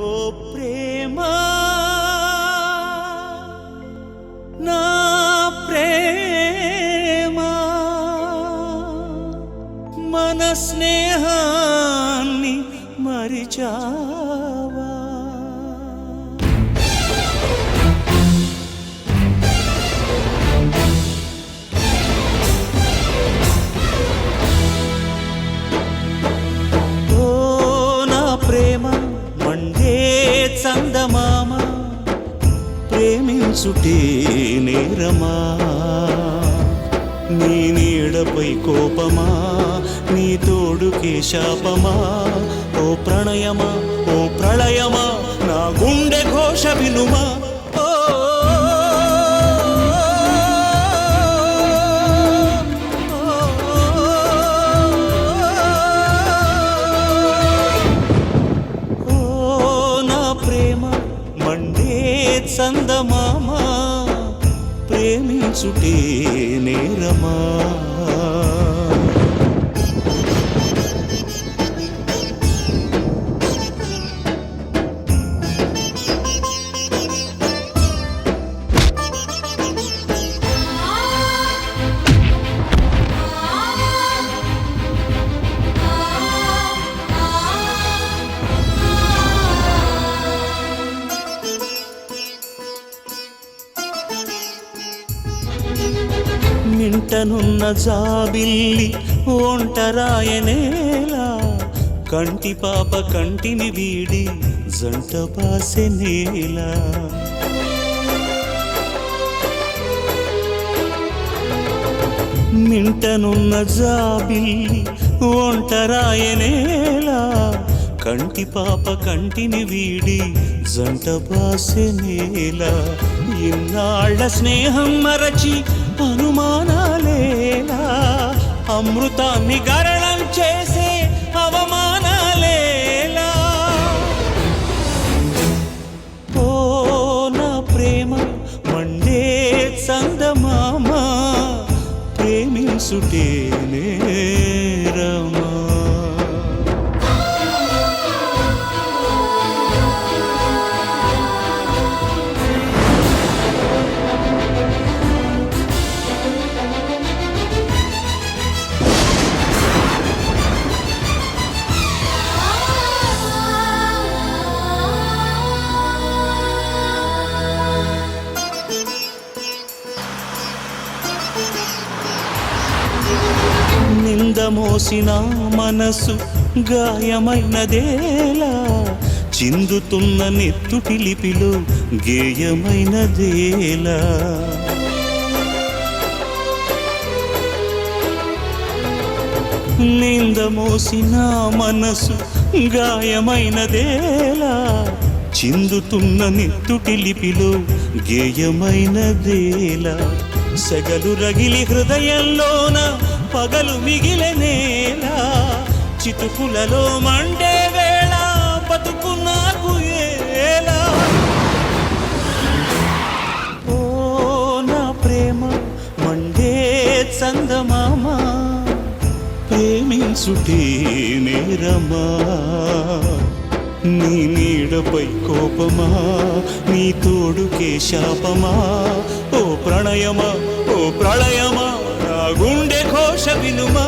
ఓ ప్రేమా నా ప్రేమా మన స్నేహాన్ని మరిచావా ఓ నా ప్రేమ మండే చందమామ ప్రేమించుటే నేరమా నీ నీడపై కోపమా నీ తోడుకే శాపమా ఓ ప్రణయమా ఓ ప్రళయమా నా గుండె ఘోష వినుమా ఓ నా ప్రేమ మండే చందమామ ప్రేమించుటే నేరమా నింటనున్న జాబిల్లి ఒంటరాయనేలా కంటి పాప కంటిని వీడి జంట బాసెనేలా నింటనున్న జాబిల్లి ఒంటరాయనేలా కంటి పాప కంటిని వీడి జంట బాసెనేలా ఇన్నాళ్ల స్నేహం మరచి అనుమానాలేలా అమృతాన్ని గరణం చేసే అవమానాలేలా ఓ నా ప్రేమ మండే చందమామ ప్రేమించుటే నేరమా నిందమోసిన మనసు గాయమైనదేలా చిందుతున్న నెత్తు పిలిపిలో గేయమైనదేలా నిందమోసిన మనసు గాయమైనదేలా చిందుతున్న నెత్తు పిలిపిలో గేయమైనదేలా సెగలు రగిలి హృదయంలోన పగలు మిగిలనేలా చితుకులలో మండే వేళ బతుకు నాకు ఏలా ఓ నా ప్రేమ మండే చందమామ ప్రేమించుటే నేరమా నీ నీడపై కోపమా నీ తోడుకే శాపమా ఓ ప్రణయమా ఓ ప్రళయమా నా గుండె ఘోష వినుమా